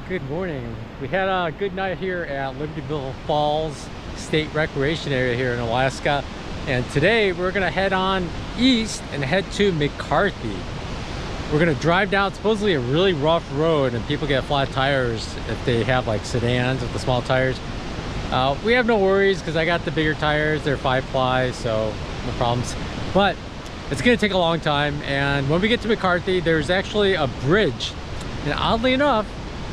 Good morning. We had a good night here at Libertyville Falls State Recreation Area here in Alaska. And today we're gonna head on east and head to McCarthy. We're gonna drive down supposedly a really rough road, and people get flat tires if they have like sedans with the small tires. We have no worries because I got the bigger tires. They're 5-ply, so no problems. But it's gonna take a long time. And when we get to McCarthy, there's actually a bridge. And oddly enough,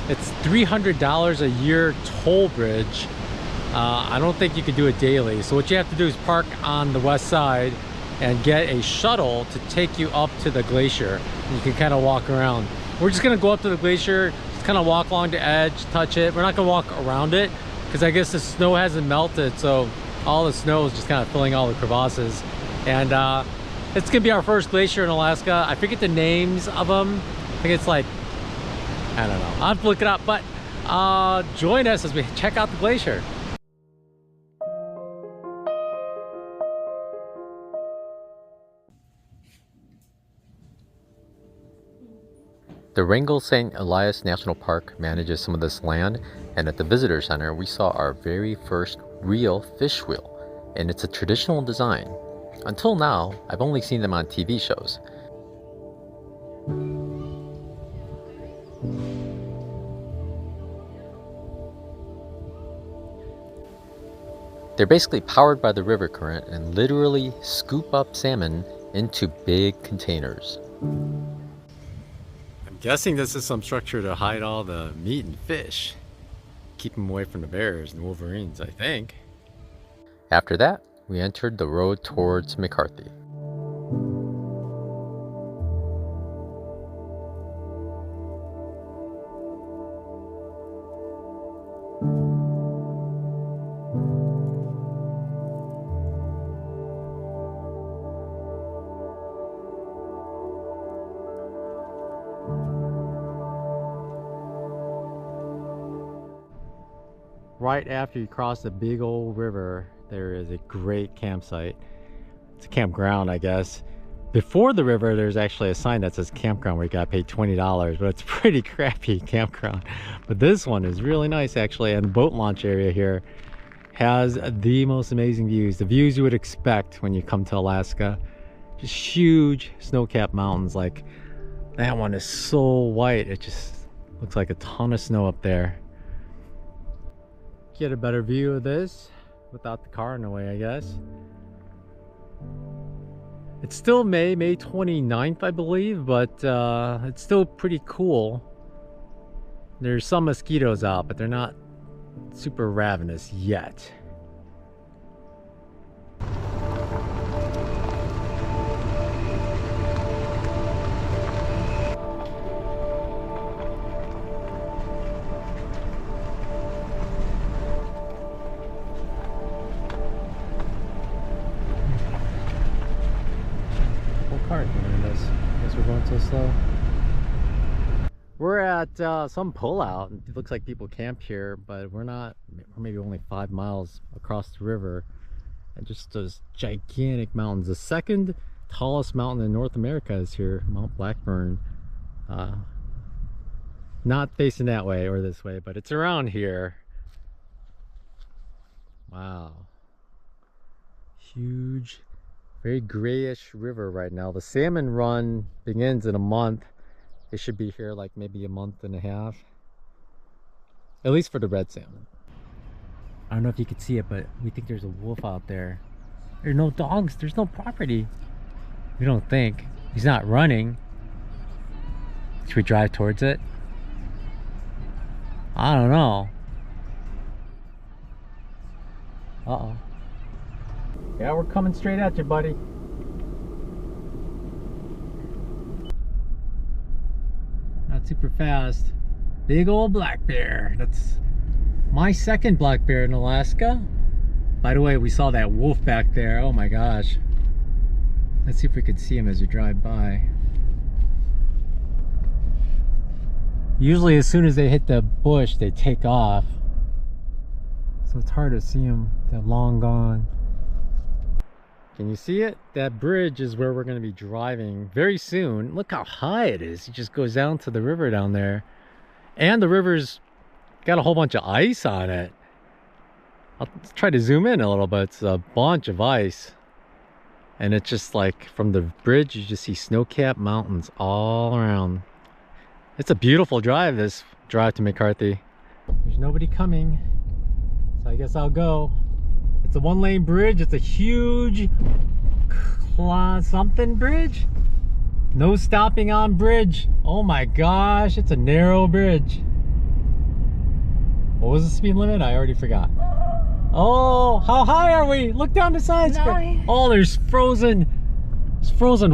it's $300 a year toll bridge. I don't think you can do it daily. So what you have to do is park on the west side and get a shuttle to take you up to the glacier. You can kind of walk around. We're just gonna go up to the glacier, just kind of walk along the edge, touch it. We're not gonna walk around it because I guess the snow hasn't melted. So all the snow is just kind of filling all the crevasses. And it's gonna be our first glacier in Alaska. I forget the names of them. I think it's like, I don't know. I'll have to look it up, but join us as we check out the glacier. The Wrangell St. Elias National Park manages some of this land, and at the visitor center we saw our very first real fish wheel, and it's a traditional design. Until now, I've only seen them on TV shows. They're basically powered by the river current and literally scoop up salmon into big containers. I'm guessing this is some structure to hide all the meat and fish. Keep them away from the bears and wolverines, I think. After that, we entered the road towards McCarthy. Right after you cross the big old river, there is a great campsite. It's a campground, I guess. Before the river, there's actually a sign that says campground where you got paid $20, but it's a pretty crappy campground. But this one is really nice, actually, and the boat launch area here has the most amazing views. The views you would expect when you come to Alaska. Just huge snow-capped mountains. Like, that one is so white, it just looks like a ton of snow up there. Get a better view of this without the car in the way, I guess. It's still May 29th, I believe, but it's still pretty cool. There's some mosquitoes out, but they're not super ravenous yet. Guess we're going so slow. We're at some pullout. It looks like people camp here, but we're not. We're maybe only 5 miles across the river, and just those gigantic mountains. The second tallest mountain in North America is here, Mount Blackburn. Not facing that way or this way, but it's around here. Wow, huge. Very grayish river right now. The salmon run begins in a month. They should be here like maybe a month and a half. At least for the red salmon. I don't know if you can see it, but we think there's a wolf out there. There are no dogs. There's no property. We don't think. He's not running. Should we drive towards it? I don't know. Uh-oh. Yeah, we're coming straight at you, buddy. Not super fast. Big old black bear. That's my second black bear in Alaska. By the way, we saw that wolf back there. Oh my gosh. Let's see if we can see him as we drive by. Usually as soon as they hit the bush, they take off. So it's hard to see them. They're long gone. Can you see it? That bridge is where we're going to be driving very soon. Look how high it is. It just goes down to the river down there. And the river's got a whole bunch of ice on it. I'll try to zoom in a little bit. It's a bunch of ice. And it's just like from the bridge, you just see snow-capped mountains all around. It's a beautiful drive, this drive to McCarthy. There's nobody coming, so I guess I'll go. It's a one-lane bridge. It's a huge something bridge. No stopping on bridge. Oh my gosh, it's a narrow bridge. What was the speed limit? I already forgot. Oh, how high are we? Look down the side. Oh, there's frozen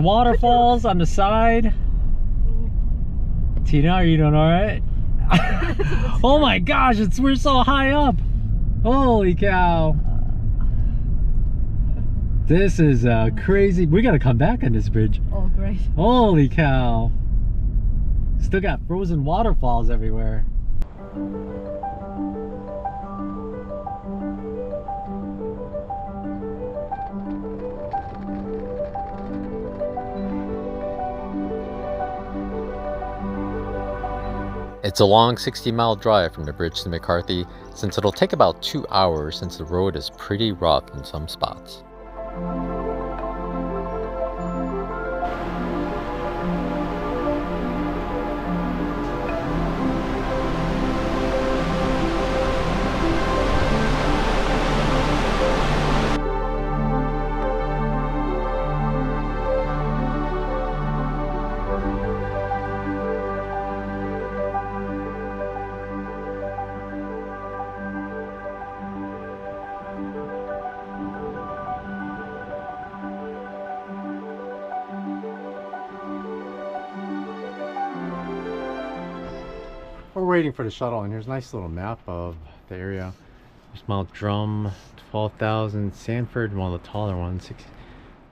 waterfalls on the side. Tina, are you doing all right? Oh my gosh, we're so high up. Holy cow. This is crazy. We gotta come back on this bridge. Oh, great. Holy cow. Still got frozen waterfalls everywhere. It's a long 60-mile drive from the bridge to McCarthy, since it'll take about 2 hours since the road is pretty rough in some spots. We're waiting for the shuttle, and here's a nice little map of the area. There's Mount Drum, 12,000, Sanford, one of the taller ones,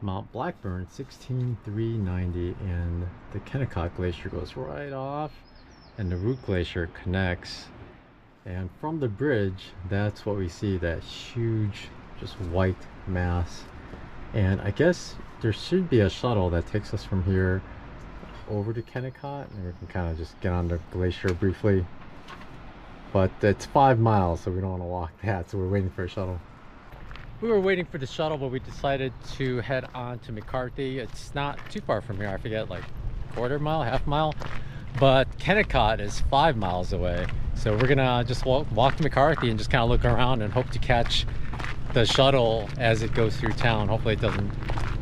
Mount Blackburn, 16,390, and the Kennicott Glacier goes right off, and the Root Glacier connects. And from the bridge, that's what we see, that huge, just white mass. And I guess there should be a shuttle that takes us from here over to Kennicott, and we can kind of just get on the glacier briefly. But it's 5 miles, so we don't want to walk that, so we're waiting for a shuttle. We were waiting for the shuttle, but we decided to head on to McCarthy. It's not too far from here. I forget, like quarter mile, half mile. But Kennicott is 5 miles away. So we're gonna just walk to McCarthy and just kind of look around and hope to catch the shuttle as it goes through town. Hopefully it doesn't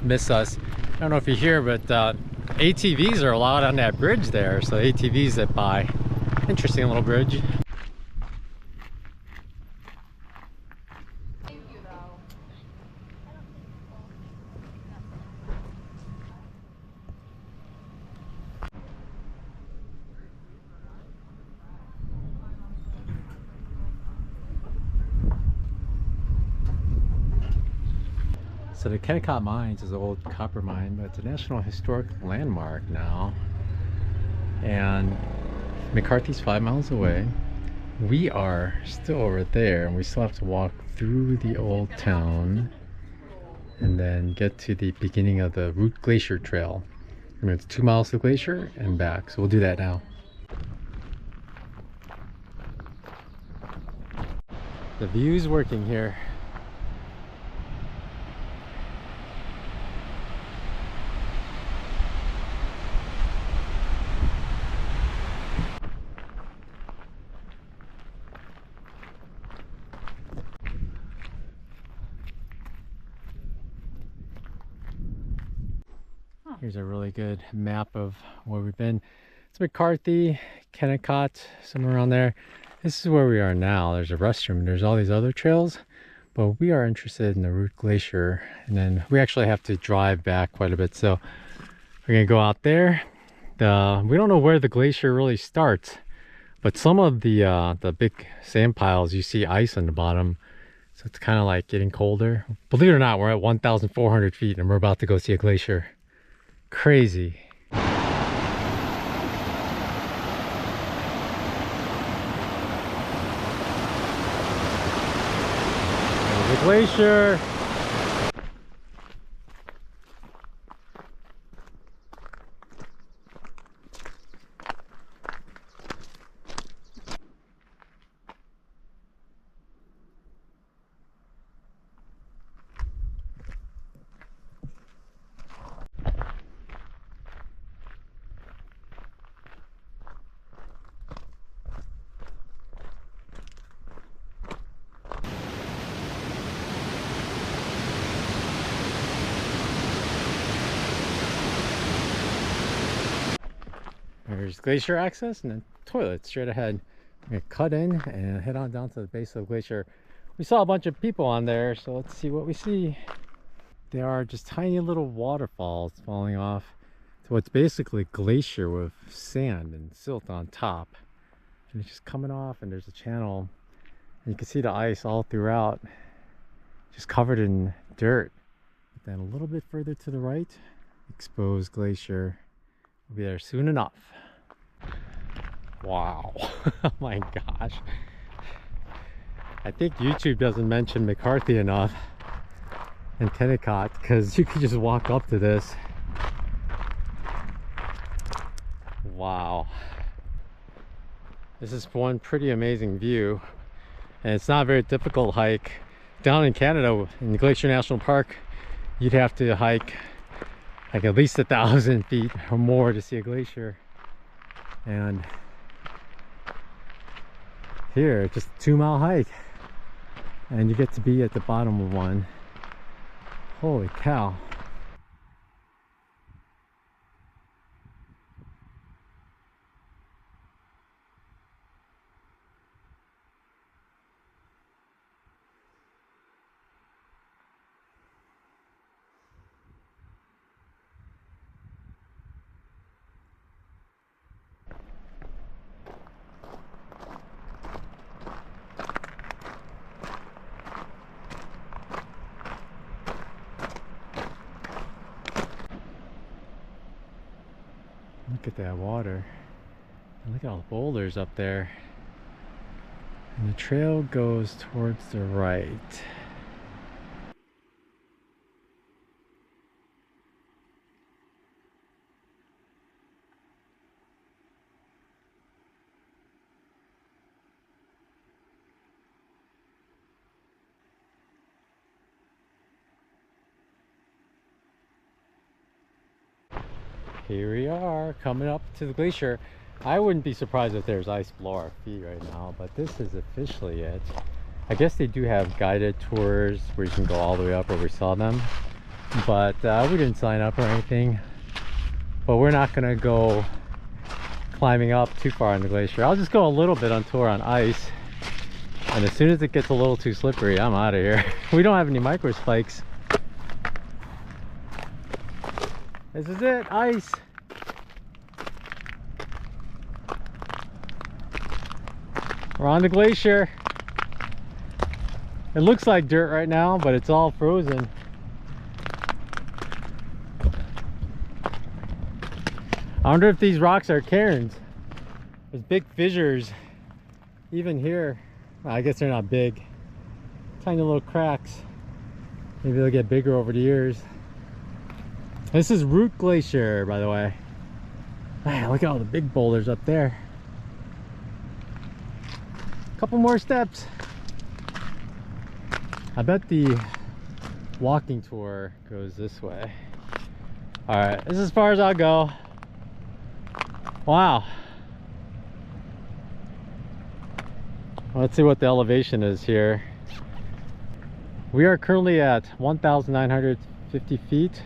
miss us. I don't know if you're here, but ATVs are allowed on that bridge there. So ATVs zip by. Interesting little bridge. So the Kennicott Mines is an old copper mine, but it's a National Historic Landmark now. And McCarthy's 5 miles away. We are still over there, and we still have to walk through the old town and then get to the beginning of the Root Glacier trail. I mean, it's 2 miles to the glacier and back, so we'll do that now. The view's working here. Here's a really good map of where we've been. It's McCarthy, Kennicott, somewhere around there. This is where we are now. There's a restroom. There's all these other trails, but we are interested in the Root Glacier. And then we actually have to drive back quite a bit. So we're gonna go out there. We don't know where the glacier really starts, but some of the big sand piles, you see ice on the bottom. So it's kind of like getting colder. Believe it or not, we're at 1,400 feet and we're about to go see a glacier. Crazy. There's the glacier. There's glacier access and then toilet straight ahead. I'm gonna cut in and head on down to the base of the glacier. We saw a bunch of people on there, so let's see what we see. There are just tiny little waterfalls falling off to what's basically glacier with sand and silt on top. And it's just coming off, and there's a channel. And you can see the ice all throughout, just covered in dirt. But then a little bit further to the right, exposed glacier. We'll be there soon enough. Wow. Oh my gosh. I think YouTube doesn't mention McCarthy enough and Kennicott, because you could just walk up to this. Wow. This is one pretty amazing view, and it's not a very difficult hike. Down in Canada, in the Glacier National Park, you'd have to hike like at least 1,000 feet or more to see a glacier. And here, just a 2-mile hike, and you get to be at the bottom of one. Holy cow. Look at that water. And look at all the boulders up there. And the trail goes towards the right. Here we are, coming up to the glacier. I wouldn't be surprised if there's ice below our feet right now, but this is officially it. I guess they do have guided tours where you can go all the way up where we saw them, but we didn't sign up or anything. But we're not gonna go climbing up too far on the glacier. I'll just go a little bit on tour on ice, and as soon as it gets a little too slippery, I'm out of here. We don't have any micro spikes. This is it, ice. We're on the glacier. It looks like dirt right now, but it's all frozen. I wonder if these rocks are cairns. There's big fissures even here. Well, I guess they're not big. Tiny little cracks. Maybe they'll get bigger over the years. This is Root Glacier, by the way. Man, look at all the big boulders up there. A couple more steps. I bet the walking tour goes this way. All right, this is as far as I'll go. Wow. Let's see what the elevation is here. We are currently at 1,950 feet.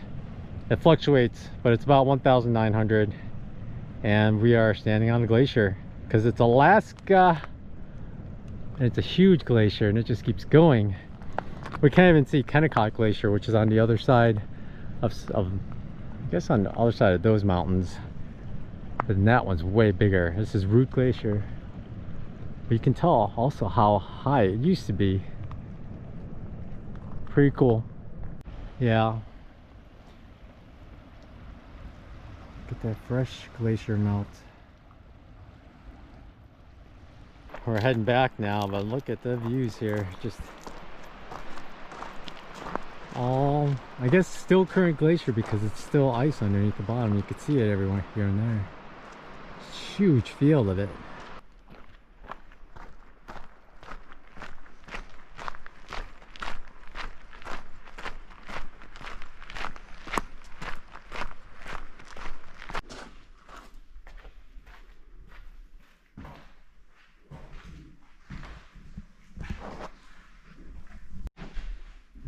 It fluctuates, but it's about 1,900, and we are standing on the glacier because it's Alaska and it's a huge glacier and it just keeps going. We can't even see Kennicott Glacier, which is on the other side of I guess on the other side of those mountains, but then that one's way bigger. This is Root Glacier, but you can tell also how high it used to be. Pretty cool. Yeah. Get that fresh glacier melt. We're heading back now, but look at the views here. Just all, I guess, still current glacier because it's still ice underneath the bottom. You can see it everywhere here and there. Huge field of it.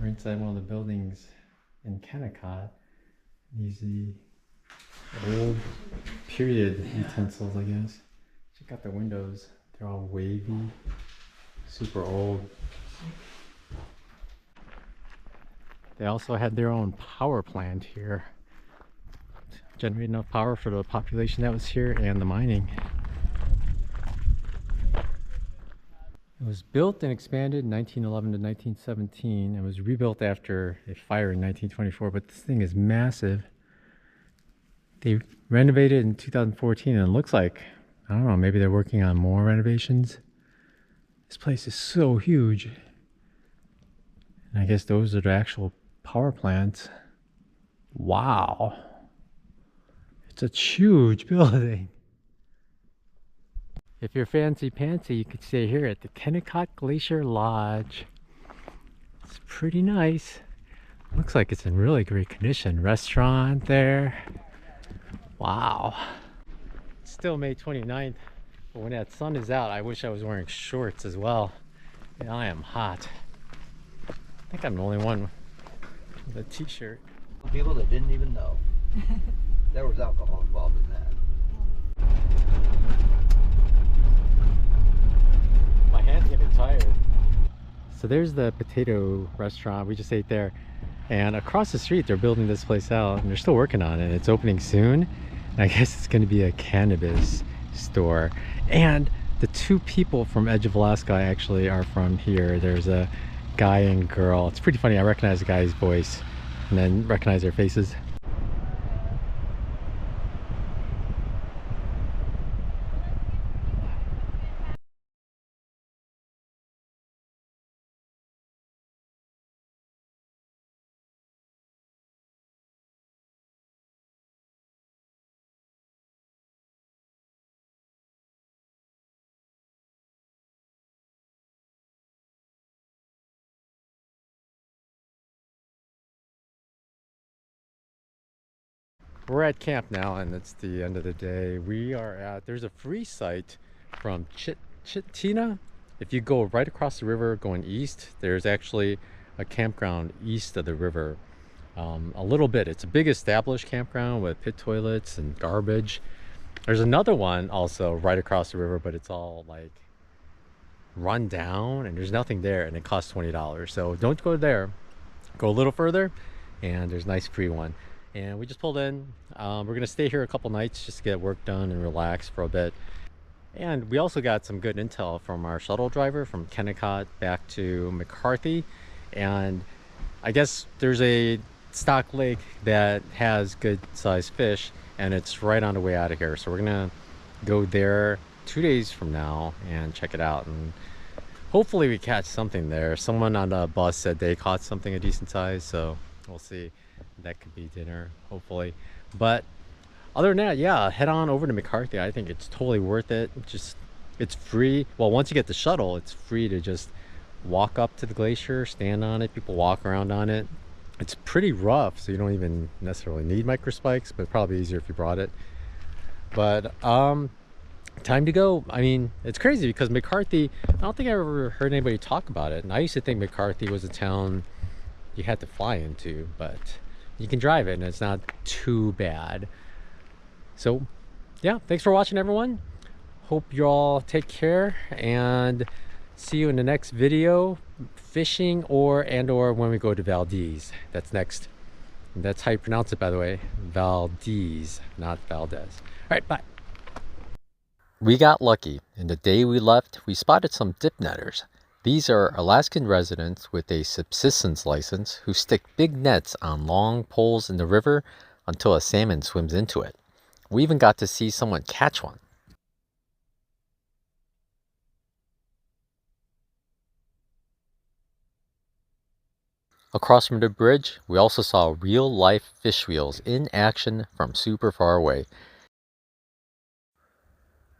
We're inside one of the buildings in Kennicott. These are the Old period utensils, I guess. Check out the windows. They're all wavy, super old. They also had their own power plant here. Generate enough power for the population that was here and the mining. It was built and expanded in 1911 to 1917. It was rebuilt after a fire in 1924, but this thing is massive. They renovated in 2014 and it looks like, I don't know, maybe they're working on more renovations. This place is so huge. And I guess those are the actual power plants. Wow. It's a huge building. If you're fancy pantsy, you could stay here at the Kennicott Glacier Lodge. It's pretty nice. Looks like it's in really great condition. Restaurant there. Wow. It's still May 29th, but when that sun is out, I wish I was wearing shorts as well. And I am hot. I think I'm the only one with a t-shirt. People that didn't even know there was alcohol involved in that. My hand's getting tired. So there's the potato restaurant. We just ate there. And across the street, they're building this place out and they're still working on it. It's opening soon. And I guess it's going to be a cannabis store. And the two people from Edge of Alaska actually are from here. There's a guy and girl. It's pretty funny. I recognize the guy's voice and then recognize their faces. We're at camp now and it's the end of the day. We are at, there's a free site from Chitina. If you go right across the river going east, there's actually a campground east of the river. A little bit. It's a big established campground with pit toilets and garbage. There's another one also right across the river, but it's all like run down and there's nothing there and it costs $20. So don't go there. Go a little further and there's a nice free one. And we just pulled in. We're gonna stay here a couple nights just to get work done and relax for a bit. And we also got some good intel from our shuttle driver from Kennicott back to McCarthy. And I guess there's a stock lake that has good sized fish and it's right on the way out of here. So we're gonna go there 2 days from now and check it out. And hopefully we catch something there. Someone on the bus said they caught something a decent size, so we'll see. That could be dinner, hopefully. But other than that, yeah, head on over to McCarthy. I think it's totally worth it. It's free. Well, once you get the shuttle, it's free to just walk up to the glacier, stand on it. People walk around on it. It's pretty rough, so you don't even necessarily need microspikes, but probably easier if you brought it. But time to go. I mean, it's crazy because McCarthy, I don't think I ever heard anybody talk about it. And I used to think McCarthy was a town you had to fly into, but you can drive it and it's not too bad. So yeah, thanks for watching everyone. Hope you all take care and see you in the next video, fishing or when we go to Valdez. That's next. And that's how you pronounce it, by the way. Valdez, not Valdez. All right, bye. We got lucky, and the day we left, we spotted some dip netters. These are Alaskan residents with a subsistence license who stick big nets on long poles in the river until a salmon swims into it. We even got to see someone catch one. Across from the bridge, we also saw real-life fish wheels in action from super far away.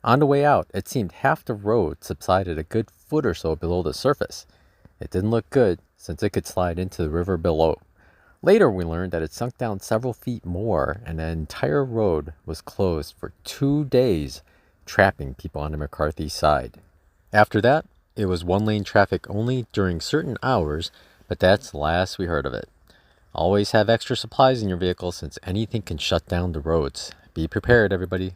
On the way out, it seemed half the road subsided a good foot or so below the surface. It didn't look good since it could slide into the river below. Later we learned that it sunk down several feet more and the entire road was closed for 2 days, trapping people on the McCarthy side. After that, it was one-lane traffic only during certain hours, but that's the last we heard of it. Always have extra supplies in your vehicle since anything can shut down the roads. Be prepared, everybody.